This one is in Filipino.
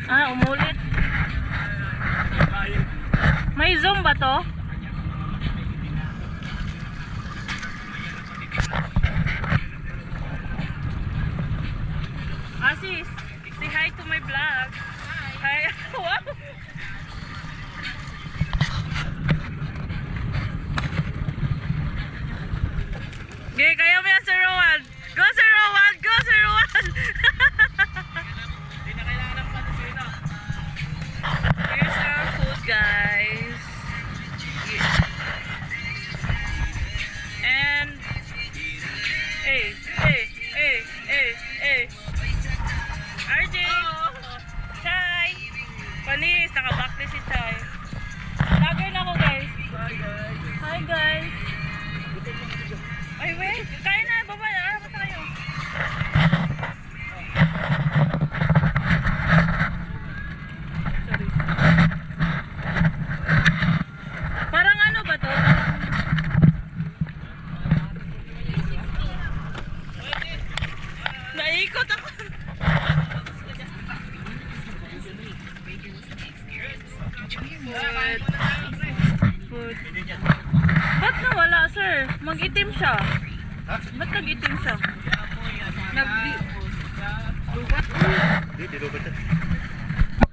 Ah, umulit. May zoom ba to? Sis, say hi to my vlog. Hi. Wow. Okay, kaya mo yan, Sir Rowan. Go, Sir Rowan! Go, Sir Rowan! Hindi na kailangan ng panisina. Here's our food, guys. And hey, RJ! Chai! Panis, naka-backlist si Chai. Vlogger na ako, guys. Bye guys. Hi, guys. Ay, wait. Kaya na, baba na. Basta kayo. Sorry. Parang ano ba to? Naikot ako. Food. Ba't nawala, sir? Mag-itim siya. Ba't nag-itim siya? Hindi, di lubat.